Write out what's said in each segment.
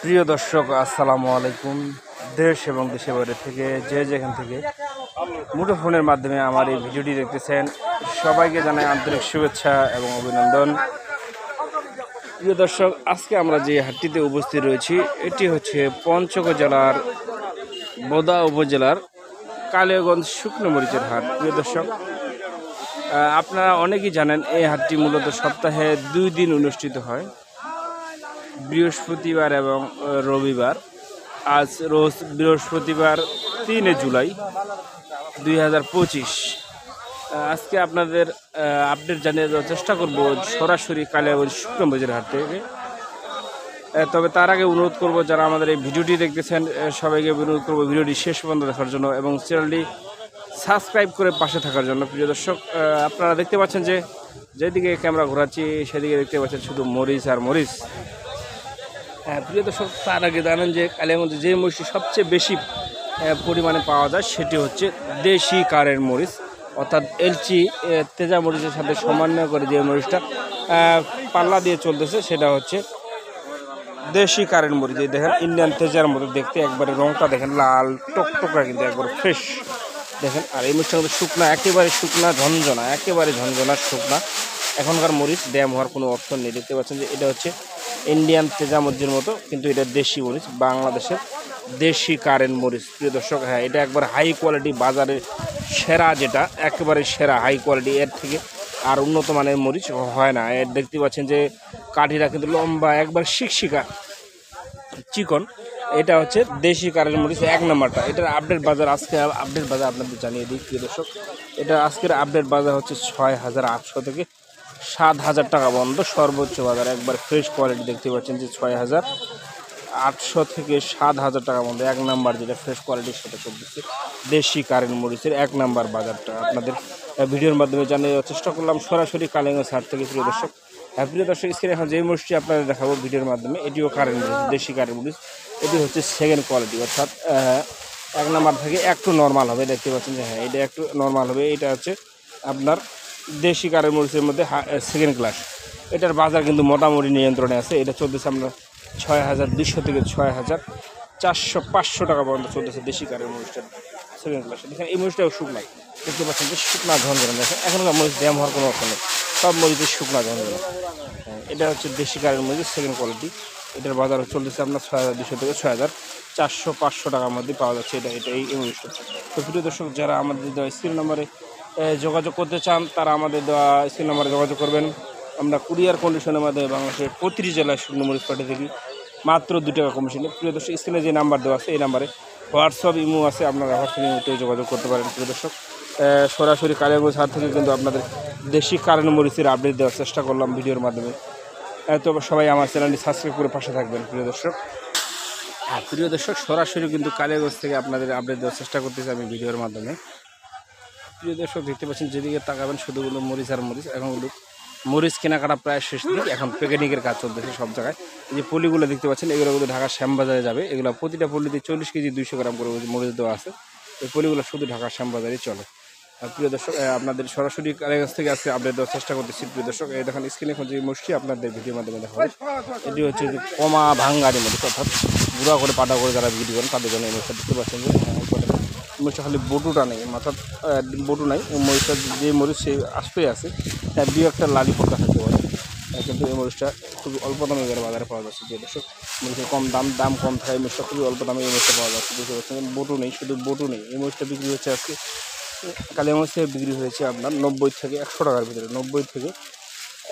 প্রিয় দর্শক, আসসালামু আলাইকুম। দেশ এবং দেশের বাইরে থেকে যে যেখান থেকে মুঠোফোনের মাধ্যমে আমার এই ভিডিওটি দেখতেছেন, সবাইকে জানাই আন্তরিক শুভেচ্ছা এবং অভিনন্দন। প্রিয় দর্শক, আজকে আমরা যে হাটটিতে উপস্থিত রয়েছি এটি হচ্ছে পঞ্চগড় জেলার বোদা উপজেলার কালিয়াগঞ্জ শুকনো মরিচের হাট। প্রিয় দর্শক, আপনারা অনেকেই জানেন এই হাটটি মূলত সপ্তাহে 2 দিন অনুষ্ঠিত হয়, বৃহস্পতিবার এবং রবিবার। আজ রোজ বৃহস্পতিবার 3 জুলাই 2025। আজকে আপনাদের আপডেট জানিয়ে দেওয়ার চেষ্টা করব সরাসরি কালিয়াগঞ্জ শুকনো মরিচের হাট থেকে। তবে তার আগে অনুরোধ করব, যারা আমাদের এই ভিডিওটি দেখতেছেন সবাইকে অনুরোধ করব ভিডিওটি শেষ পর্যন্ত দেখার জন্য এবং চ্যানেলটি সাবস্ক্রাইব করে পাশে থাকার জন্য। প্রিয় দর্শক, আপনারা দেখতে পাচ্ছেন যে যেদিকে ক্যামেরা ঘোরাচ্ছি সেদিকে দেখতে পাচ্ছেন শুধু মরিচ আর মরিচ। প্রিয় দর্শক, তার আগে জানেন যে কালিয়াগঞ্জে যে মরিচটি সবচেয়ে বেশি পরিমাণে পাওয়া যায় সেটি হচ্ছে দেশি কারের মরিচ, অর্থাৎ এলচি তেজা মরিচের সাথে সমন্বয় করে যে মরিচটা পাল্লা দিয়ে চলতেছে সেটা হচ্ছে দেশি কারের মরিচ। এই দেখেন ইন্ডিয়ান তেজার মতো দেখতে, একবারে রংটা দেখেন লাল টকটকা, কিন্তু একবারে ফ্রেশ দেখেন। আর এই মরিচটা কিন্তু শুকনা, একেবারে শুকনা ঝনঝনা, একেবারে ঝনঝনা শুকনা। এখনকার মরিচ ড্যাম হওয়ার কোনো অপশন নেই। দেখতে পাচ্ছেন যে এটা হচ্ছে ইন্ডিয়ান তেজা মরিচের মতো, কিন্তু এটা দেশি মরিচ, বাংলাদেশের দেশি কারেন্ট মরিচ। প্রিয় দর্শক, হ্যাঁ, এটা একবার হাই কোয়ালিটি, বাজারের সেরা, যেটা একেবারে সেরা হাই কোয়ালিটি। এর থেকে আর উন্নত মানের মরিচ হয় না। এর দেখতে পাচ্ছেন যে কাঠিটা কিন্তু লম্বা, একবার শিকশিকা চিকন। এটা হচ্ছে দেশি কারেন্ট মরিচ 1 নম্বরটা। এটার আপডেট বাজার, আজকে আপডেট বাজার আপনাদের জানিয়ে দিই প্রিয় দর্শক। এটা আজকের আপডেট বাজার হচ্ছে 6,800 থেকে 7,000 টাকা বন্ধ সর্বোচ্চ বাজার। একবার ফ্রেশ কোয়ালিটি দেখতে পাচ্ছেন যে 6,800 থেকে 7,000 টাকা বন্ধ 1 নাম্বার, যেটা ফ্রেশ কোয়ালিটির সাথে চলতেছে দেশি কারেন্ট মরিচের 1 নাম্বার বাজারটা আপনাদের ভিডিওর মাধ্যমে জানিয়ে দেওয়ার চেষ্টা করলাম সরাসরি কালিয়াগঞ্জ হাট থেকে। প্রিয় দর্শক, প্রিয় দর্শক, স্ক্রিনে এখন যে মরিচটি আপনাদের দেখাবো ভিডিওর মাধ্যমে, এটিও কারেন্ট মরিচ, দেশি কারেন্ট মরিচ। এটি হচ্ছে সেকেন্ড কোয়ালিটি, অর্থাৎ 1 নাম্বার থেকে একটু নর্মাল হবে। দেখতে পাচ্ছেন যে হ্যাঁ, এটা একটু নর্মাল হবে। এটা হচ্ছে আপনার দেশি কারেন্ট মরিচের মধ্যে সেকেন্ড ক্লাস। এটার বাজার কিন্তু মোটামুটি নিয়ন্ত্রণে আছে। এটা চলতেছে আমরা 6,200 থেকে 6,400-500 টাকা পর্যন্ত চলতেছে দেশি কারেন্ট মরিচটার সেকেন্ড ক্লাসে। দেখেন এই মরিচটাও শুকনাই, দেখতে পাচ্ছেন যে শুকনা ঝনঝনা। দেখেন এখনকার মরিচ ড্যাম হওয়ার কোনো অপশন নেই, সব মরিচের শুকনা ঝনঝনা। এটা হচ্ছে দেশি কারেন্ট মরিচ সেকেন্ড কোয়ালিটি। এটার বাজার চলতেছে আপনার 6,200 থেকে 6,400-500 টাকার মধ্যে পাওয়া যাচ্ছে এটা এই মরিচটা। তো প্রিয় দর্শক, যারা আমাদের দেওয়া স্ক্রিন নাম্বারে যোগাযোগ করতে চান তারা আমাদের দেওয়া স্ক্রিন নাম্বারে যোগাযোগ করবেন। আমরা কুরিয়ার কন্ডিশনের মাধ্যমে বাংলাদেশের প্রতিটি জেলায় শুকনো মরিচ পাঠিয়ে থাকি মাত্র 2 টাকা কমিশনে। প্রিয় দর্শক, স্ক্রিনে যে নাম্বার দেওয়া আছে এই নাম্বারে হোয়াটসঅ্যাপ ইমো আছে, আপনারা হোয়াটসঅ্যাপ ইমোতেও যোগাযোগ করতে পারেন। প্রিয় দর্শক, সরাসরি কালিয়াগঞ্জ হাট থেকে কিন্তু আপনাদের দেশি কারেন্ট মরিচের আপডেট দেওয়ার চেষ্টা করলাম ভিডিওর মাধ্যমে। তো সবাই আমার চ্যানেলটি সাবস্ক্রাইব করে পাশে থাকবেন প্রিয় দর্শক। প্রিয় দর্শক, সরাসরি কিন্তু কালিয়াগঞ্জ থেকে আপনাদের আপডেট দেওয়ার চেষ্টা করতেছি আমি ভিডিওর মাধ্যমে। প্রিয় দর্শক, দেখতে পাচ্ছেন যেদিকে তাকাবেন শুধু কিন্তু মরিচ আর মরিচ। এখন কিন্তু মরিচ কেনাকাটা প্রায় শেষ দিক, এখন প্যাকেটিংয়ের কাজ চলতেছে সব জায়গায়। এই যে পলিগুলো দেখতে পাচ্ছেন, এগুলো কিন্তু ঢাকা শ্যামবাজারে যাবে। এগুলো প্রতিটা পলিতে 40 কেজি 200 গ্রাম করে মরিচ দেওয়া আছে। এই পলিগুলো শুধু ঢাকা শ্যামবাজারেই চলে। প্রিয় দর্শক, আপনাদের সরাসরি কালিয়াগঞ্জ থেকে আজকে আপডেট দেওয়ার চেষ্টা করতেছি। প্রিয় দর্শক, এই দেখেন স্ক্রিনে এখন যে মরিচটি আপনাদের ভিডিওর মাধ্যমে দেখা হয়, এটি হচ্ছে যে কমা ভাঙ্গারি মরিচ, অর্থাৎ গুঁড়া করে পাটা করে যারা বিক্রি করেন তাদের জন্য এই মরিচটা। দেখতে পাচ্ছেন যে মরিচটা খালি বটুটা নেই, অর্থাৎ বটু নাই, মরিচটা যে মরিচ সেই আসতেই আছে, তার 2-1টা লালি ফোটা থাকতে পারে, কিন্তু এই মরিচটা খুবই অল্প দামে বাজারে পাওয়া যাচ্ছে। প্রিয় দর্শক, মরিচের দাম কম থাকে, এই মরিচটা খুবই অল্প দামে এই মরিচটা পাওয়া যাচ্ছে। বুঝতে পারছেন, বটু নেই, শুধু বটু নেই। এই মরিচটা বিক্রি হচ্ছে আজকে কালিয়াগঞ্জ থেকে বিক্রি হয়েছে আপনার 90 থেকে 100 টাকার ভিতরে, 90 থেকে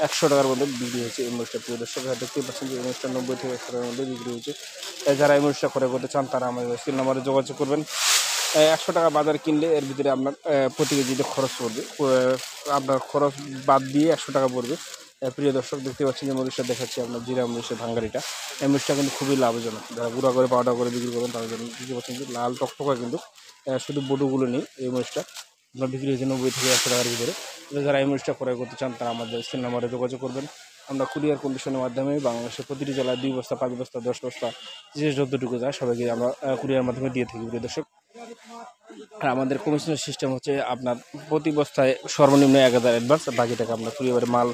100 টাকার মধ্যে বিক্রি হয়েছে এই মরিচটা। প্রিয় দর্শক, দেখতেই পাচ্ছেন যে এই মরিচটা 90 থেকে 100 টাকার মধ্যে বিক্রি হয়েছে। যারা এই মরিচটা ক্রয় করতে চান তারা আমাদের স্ক্রিন নাম্বারে যোগাযোগ করবেন। 100 টাকা বাজার কিনলে এর ভিতরে আপনার প্রতি কেজিতে খরচ পড়বে, আপনার খরচ বাদ দিয়ে 100 টাকা পড়বে। প্রিয় দর্শক, দেখতে পাচ্ছেন যে মরিচটা দেখাচ্ছি আপনার জিরা মরিচের ভাঙ্গারিটা। এই মরিচটা কিন্তু খুবই লাভজনক, যারা গুঁড়া করে পাউডার করে বিক্রি করেন তাদের জন্য। দেখতে পাচ্ছেন যে লাল টকটকা, কিন্তু শুধু বটুগুলো নেই। এই মরিচটা আপনার বিক্রি হয়েছে 90 থেকে 100 টাকার ভিতরে। যারা এই মরিচটা ক্রয় করতে চান তারা আমাদের স্ক্রিন নাম্বারে যোগাযোগ করবেন। আমরা কুরিয়ার কন্ডিশনের মাধ্যমে বাংলাদেশের প্রতিটি জেলায় 2 বস্তা 5 বস্তা 10 বস্তা যে যতটুকু যায় সবাইকে আমরা কুরিয়ার মাধ্যমে দিয়ে থাকি। প্রিয় দর্শক, আর আমাদের কমিশনের সিস্টেম হচ্ছে আপনার প্রতি বস্তায় সর্বনিম্ন 1,000 অ্যাডভান্স, বাকি টাকা আপনার কুরিয়ারে মাল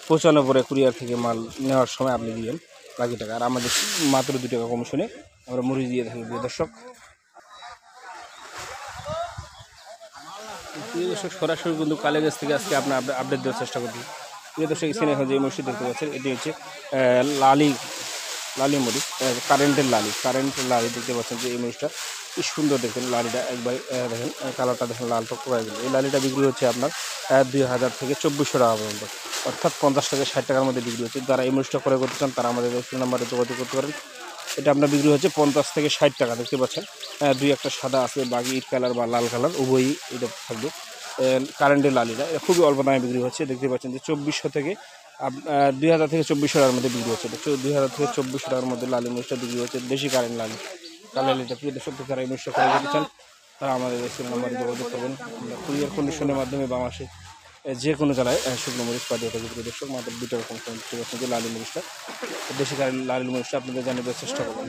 পৌঁছানোর পরে কুরিয়ার থেকে মাল নেওয়ার সময় আপনি দিবেন। বাকি টাকা। আর আমাদের মাত্র 2 টাকা কমিশনে আমরা মরিচ দিয়ে থাকি প্রিয় দর্শক। প্রিয় দর্শক সরাসরি কিন্তু কালেগঞ্জ থেকে আজকে আপনার আপডেট দেওয়ার চেষ্টা করছি। প্রিয় দর্শক এখানে এখন যে মরিচটি দেখতে পাচ্ছেন এটি হচ্ছে লালি মরিচ, কারেন্টের লালি দেখতে পাচ্ছেন যে এই মরিচটা কি সুন্দর দেখেন। লালিটা একবার দেখেন, কালারটা দেখেন লাল টকটকা গেল। এই লালিটা বিক্রি হচ্ছে আপনার 2000 থেকে 2400 টাকা পর্যন্ত, অর্থাৎ 50 থেকে 60 টাকার মধ্যে বিক্রি হচ্ছে। যারা এই মরিচটা ক্রয় করতে চান তারা আমাদের ফোন নাম্বারে যোগাযোগ করতে পারেন। এটা আপনার বিক্রি হচ্ছে 50 থেকে 60 টাকা দেখতে পাচ্ছেন। 2-1টা সাদা আছে, বাকি ইট কালার বা লাল কালার উভয়ই এটা থাকবে। কারেন্টের লালিটা এটা খুবই অল্প দামে বিক্রি হচ্ছে, দেখতে পাচ্ছেন যে 2400 থেকে 2000 থেকে 2400 টাকার মধ্যে বিক্রি হচ্ছে। 2000 থেকে 2400 টাকার মধ্যে লালি মরিচটা বিক্রি হচ্ছে, দেশি কারেন্ট লালিটা। প্রিয় দর্শক যারা এই মরিচটা ক্রয় করতে চান তারা আমাদের ফোন নাম্বারে যোগাযোগ করবেন। আমরা কুরিয়ার কন্ডিশনের মাধ্যমে বাংলাদেশে যে কোনো জেলায় শুকনো মরিচ পাঠিয়ে থাকি প্রিয় দর্শক, মাত্র 2 টাকা কম দেখতে পাচ্ছেন যে লালি মরিচটা, দেশি কারেন্ট লাল মরিচটা আপনাদের জানিয়ে দেওয়ার চেষ্টা করবেন।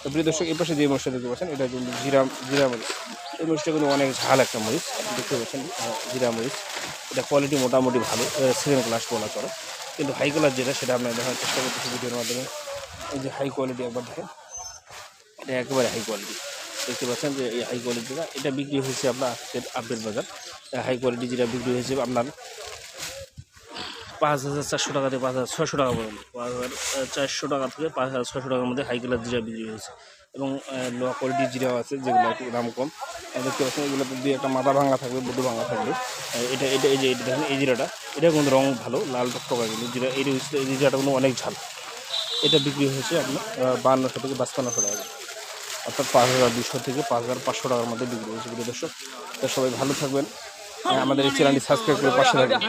তো প্রিয় দর্শক এই পাশে যে মরিচটা দেখতে পাচ্ছেন এটা কিন্তু জিরা মরিচ। এই মরিচটা কিন্তু অনেক ঝাল একটা মরিচ দেখতে পাচ্ছেন, জিরা মরিচ। এটা কোয়ালিটি মোটামুটি ভালো, সেকেন্ড ক্লাস বলা চলে, কিন্তু হাই ক্লাস যেটা সেটা আপনার দেখার চেষ্টা করতেছি ভিডিওর মাধ্যমে। এই যে হাই কোয়ালিটি একবার দেখেন, এটা একেবারে হাই কোয়ালিটি দেখতে পাচ্ছেন যে এই হাই কোয়ালিটিটা এটা বিক্রি হয়েছে আপনার আজকের আপডেট বাজার। হাই কোয়ালিটি যেটা বিক্রি হয়েছে আপনার 5400 টাকা থেকে 5600 টাকা পর্যন্ত, 5400 টাকা থেকে 5600 টাকার মধ্যে হাই ক্লাস জিরা বিক্রি হয়েছে। এবং লো কোয়ালিটি জিরাও আছে যেগুলো একটু দাম কম দেখতে পাচ্ছেন। এগুলোতে 2-1টা মাথা ভাঙা থাকবে, বডি ভাঙা থাকবে। এই যে এটা দেখেন, এই জিরাটা এটা কিন্তু রং ভালো, লাল টকটকা কিন্তু জিরা। এই জিরাটা কিন্তু অনেক ঝাল। এটা বিক্রি হয়েছে আপনার 5200 থেকে 5500 টাকা, অর্থাৎ 5200 থেকে 5500 টাকার মধ্যে বিক্রি হয়েছে প্রিয় দর্শক। তো সবাই ভালো থাকবেন, আমাদের এই চ্যানেলটি সাবস্ক্রাইব করে পাশে থাকবেন।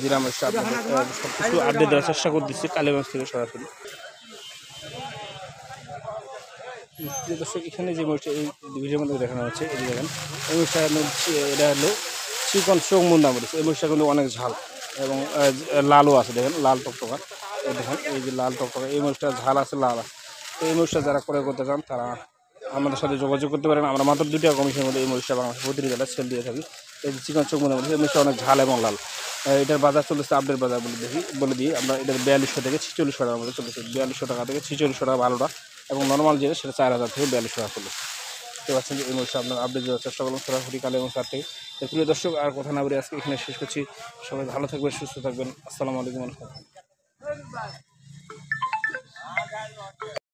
জিরা মরিচটা আপনাদের সব কিছু আপডেট দেওয়ার চেষ্টা করতেছি কালীগঞ্জ থেকে সরাসরি। প্রিয় দর্শক এখানে যে মরিচটা এই ভিডিওর মধ্যে দেখানো হচ্ছে, এই দেখেন এই মরিচটা এটা হলো চিকন চৌমুন্দা মরিচ। এই মরিচটা কিন্তু অনেক ঝাল এবং লালও আছে, দেখেন লাল টকটকা। দেখেন এই যে লাল টকটকা, এই মরিচটা ঝাল আছে, লাল আছে। তো এই মরিচটা যারা ক্রয় করতে চান তারা আমাদের সাথে যোগাযোগ করতে পারেন। আমরা মাত্র 2 টাকা কমিশনের মধ্যে এই মরিচটা বাংলাদেশ প্রতিটি জেলায় সেল দিয়ে থাকি। এই যে চিকন চৌমুন্দা মরিচ, এই মরিচটা অনেক ঝাল এবং লাল। এটার বাজার চলতেছে আপডেট বাজার বলে দিই আমরা, এটার 4200 থেকে 4600 টাকার মধ্যে চলতেছে। 4200 টাকা থেকে 4600 টাকা ভালোটা, এবং নর্মাল যেটা সেটা 4000 থেকে 4200 টাকা চলছে। দেখতে পাচ্ছেন যে এই মরিচটা আপনার আপডেট দেওয়ার চেষ্টা করলাম সরাসরি কালীগঞ্জ হাট থেকে। তো প্রিয় দর্শক আর কথা না বলে আজকে এখানে শেষ করছি। সবাই ভালো থাকবেন, সুস্থ থাকবেন। আসসালামু আলাইকুম।